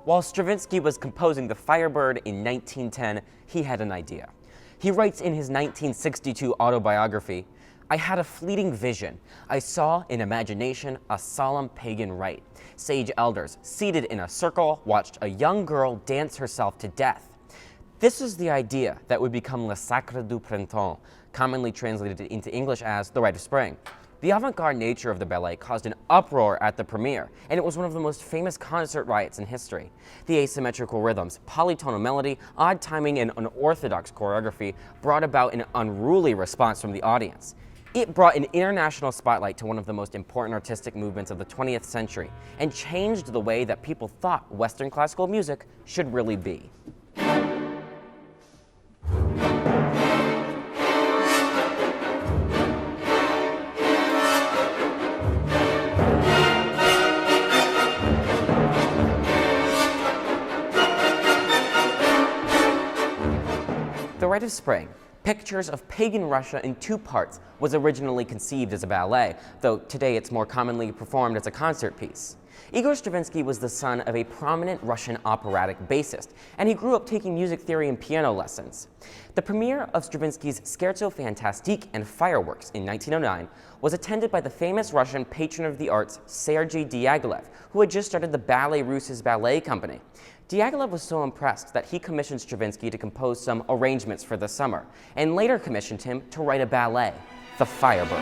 While Stravinsky was composing The Firebird in 1910, he had an idea. He writes in his 1962 autobiography, "I had a fleeting vision. I saw in imagination a solemn pagan rite. Sage elders, seated in a circle, watched a young girl dance herself to death. This was the idea that would become Le Sacre du Printemps, commonly translated into English as the Rite of Spring. The avant-garde nature of the ballet caused an uproar at the premiere, and it was one of the most famous concert riots in history. The asymmetrical rhythms, polytonal melody, odd timing, and unorthodox choreography brought about an unruly response from the audience. It brought an international spotlight to one of the most important artistic movements of the 20th century, and changed the way that people thought Western classical music should really be." The Rite of Spring, Pictures of Pagan Russia in Two Parts, was originally conceived as a ballet, though today it's more commonly performed as a concert piece. Igor Stravinsky was the son of a prominent Russian operatic bassist, and he grew up taking music theory and piano lessons. The premiere of Stravinsky's Scherzo Fantastique and Fireworks in 1909 was attended by the famous Russian patron of the arts Sergei Diaghilev, who had just started the Ballet Russ's ballet company. Diaghilev was so impressed that he commissioned Stravinsky to compose some arrangements for the summer, and later commissioned him to write a ballet, The Firebird.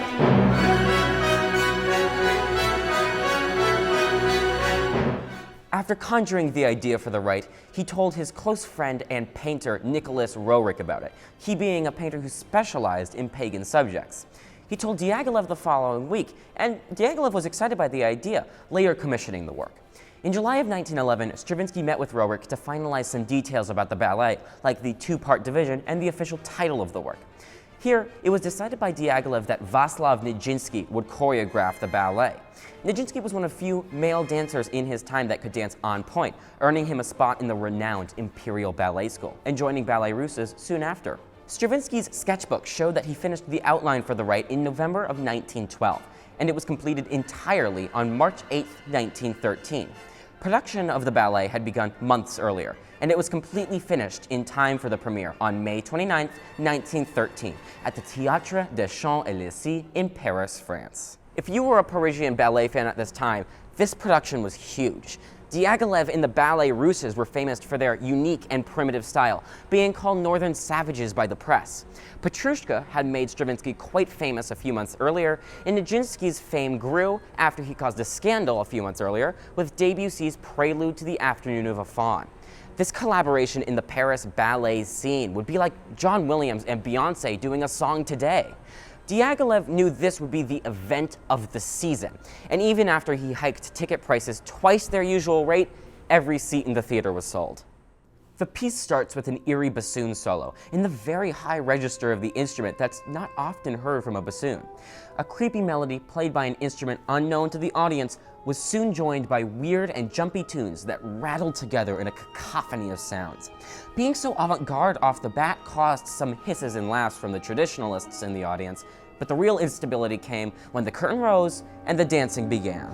After conjuring the idea for the rite, he told his close friend and painter Nicholas Roerich about it, he being a painter who specialized in pagan subjects. He told Diaghilev the following week, and Diaghilev was excited by the idea, later commissioning the work. In July of 1911, Stravinsky met with Roerich to finalize some details about the ballet, like the two-part division and the official title of the work. Here, it was decided by Diaghilev that Vaslav Nijinsky would choreograph the ballet. Nijinsky was one of few male dancers in his time that could dance on point, earning him a spot in the renowned Imperial Ballet School, and joining Ballet Russ's soon after. Stravinsky's sketchbook showed that he finished the outline for the rite in November of 1912, and it was completed entirely on March 8, 1913. Production of the ballet had begun months earlier, and it was completely finished in time for the premiere on May 29, 1913, at the Théâtre des Champs-Élysées in Paris, France. If you were a Parisian ballet fan at this time, this production was huge. Diaghilev and the Ballet Russ's were famous for their unique and primitive style, being called Northern Savages by the press. Petrushka had made Stravinsky quite famous a few months earlier, and Nijinsky's fame grew after he caused a scandal a few months earlier with Debussy's Prelude to the Afternoon of a Faun. This collaboration in the Paris ballet scene would be like John Williams and Beyoncé doing a song today. Diaghilev knew this would be the event of the season, and even after he hiked ticket prices twice their usual rate, every seat in the theater was sold. The piece starts with an eerie bassoon solo in the very high register of the instrument that's not often heard from a bassoon. A creepy melody played by an instrument unknown to the audience was soon joined by weird and jumpy tunes that rattled together in a cacophony of sounds. Being so avant-garde off the bat caused some hisses and laughs from the traditionalists in the audience, but the real instability came when the curtain rose and the dancing began.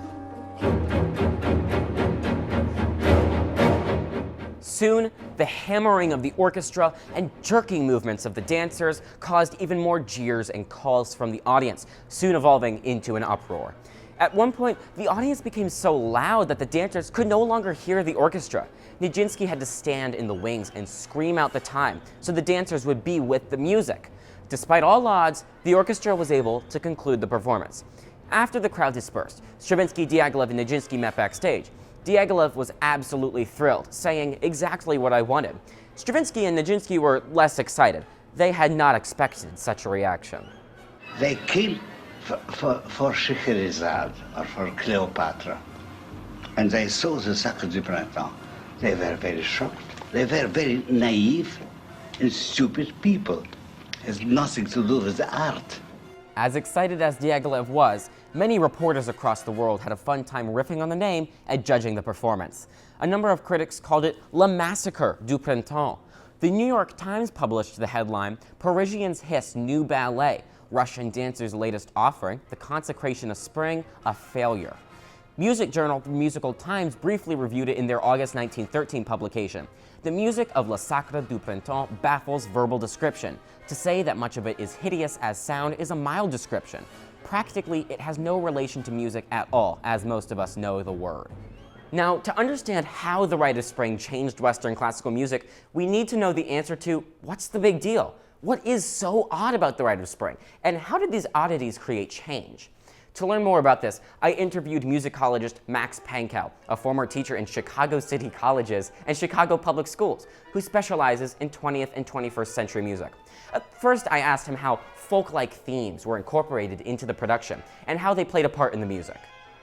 Soon, the hammering of the orchestra and jerking movements of the dancers caused even more jeers and calls from the audience, soon evolving into an uproar. At one point, the audience became so loud that the dancers could no longer hear the orchestra. Nijinsky had to stand in the wings and scream out the time so the dancers would be with the music. Despite all odds, the orchestra was able to conclude the performance. After the crowd dispersed, Stravinsky, Diaghilev, and Nijinsky met backstage. Diaghilev was absolutely thrilled, saying exactly what I wanted. Stravinsky and Nijinsky were less excited. They had not expected such a reaction. They came for Scheherazade or for Cleopatra, and they saw the Sacre du Printemps. They were very shocked. They were very naive and stupid people. It has nothing to do with the art. As excited as Diaghilev was, many reporters across the world had a fun time riffing on the name and judging the performance. A number of critics called it Le Massacre du Printemps. The New York Times published the headline, "Parisians Hiss New Ballet, Russian Dancers' Latest Offering, The Consecration of Spring, a Failure." Music journal The Musical Times briefly reviewed it in their August 1913 publication. The music of Le Sacre du Printemps baffles verbal description. To say that much of it is hideous as sound is a mild description. Practically, it has no relation to music at all, as most of us know the word. Now, to understand how the Rite of Spring changed Western classical music, we need to know the answer to what's the big deal? What is so odd about the Rite of Spring? And how did these oddities create change? To learn more about this, I interviewed musicologist Max Pankow, a former teacher in Chicago City Colleges and Chicago Public Schools, who specializes in 20th and 21st century music. First, I asked him how folk-like themes were incorporated into the production and how they played a part in the music.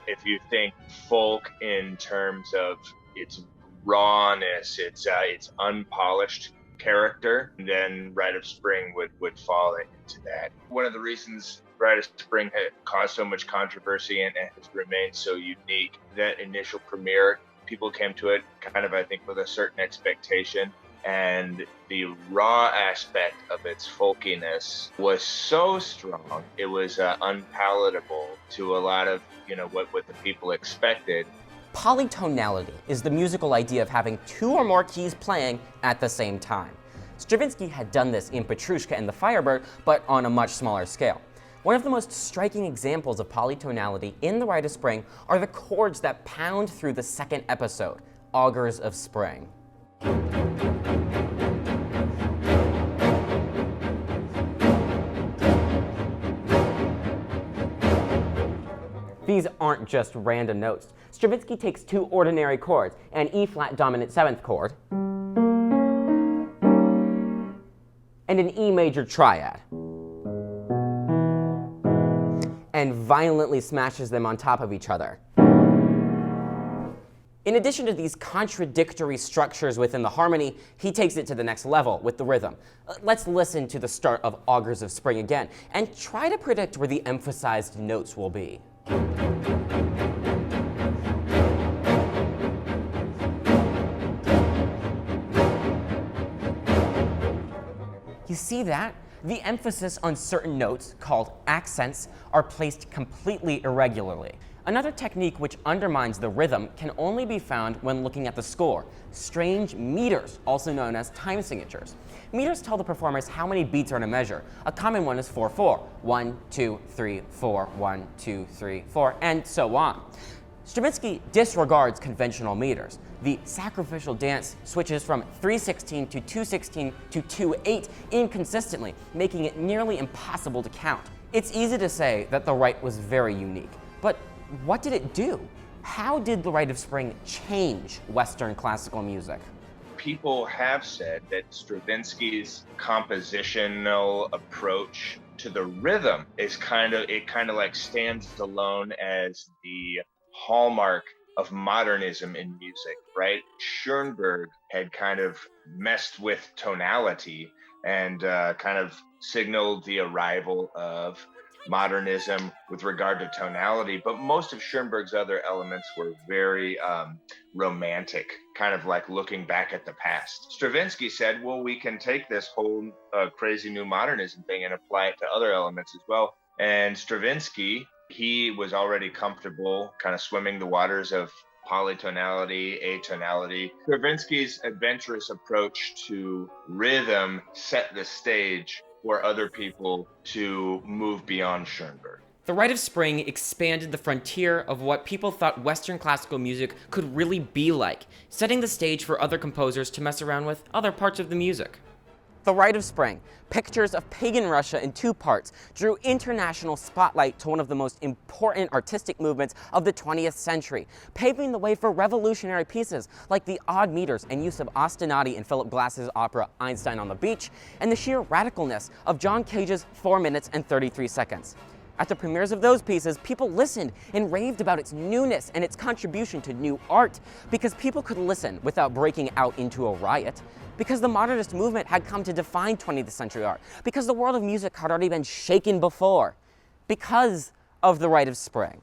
If you think folk in terms of its rawness, its unpolished character, then Rite of Spring would fall into that. One of the reasons Rite of Spring had caused so much controversy and has remained so unique, that initial premiere, people came to it kind of, I think, with a certain expectation. And the raw aspect of its folkiness was so strong, it was unpalatable to a lot of, what the people expected. Polytonality is the musical idea of having two or more keys playing at the same time. Stravinsky had done this in Petrushka and the Firebird, but on a much smaller scale. One of the most striking examples of polytonality in the Rite of Spring are the chords that pound through the second episode, Augurs of Spring. These aren't just random notes. Stravinsky takes two ordinary chords, an E-flat dominant 7th chord and an E major triad, and violently smashes them on top of each other. In addition to these contradictory structures within the harmony, he takes it to the next level with the rhythm. Let's listen to the start of Augurs of Spring again, and try to predict where the emphasized notes will be. You see that? The emphasis on certain notes, called accents, are placed completely irregularly. Another technique which undermines the rhythm can only be found when looking at the score, strange meters, also known as time signatures. Meters tell the performers how many beats are in a measure. A common one is 4/4, 1, 2, 3, 4, 1, 2, 3, 4, and so on. Stravinsky disregards conventional meters. The sacrificial dance switches from 3/16 to 2/16 to 2/8 inconsistently, making it nearly impossible to count. It's easy to say that the Rite was very unique, but what did it do? How did the Rite of Spring change Western classical music? People have said that Stravinsky's compositional approach to the rhythm is kind of like stands alone as the hallmark of modernism in music, right? Schoenberg had kind of messed with tonality and kind of signaled the arrival of modernism with regard to tonality, but most of Schoenberg's other elements were very romantic, kind of like looking back at the past. Stravinsky said, well, we can take this whole crazy new modernism thing and apply it to other elements as well. And Stravinsky, he was already comfortable kind of swimming the waters of polytonality, atonality. Stravinsky's adventurous approach to rhythm set the stage for other people to move beyond Schoenberg. The Rite of Spring expanded the frontier of what people thought Western classical music could really be like, setting the stage for other composers to mess around with other parts of the music. The Rite of Spring, pictures of pagan Russia in two parts, drew international spotlight to one of the most important artistic movements of the 20th century, paving the way for revolutionary pieces like the odd meters and use of ostinati in Philip Glass's opera Einstein on the Beach, and the sheer radicalness of John Cage's 4 minutes and 33 seconds. At the premieres of those pieces, people listened and raved about its newness and its contribution to new art, because people could listen without breaking out into a riot, because the modernist movement had come to define 20th century art, because the world of music had already been shaken before, because of the Rite of Spring.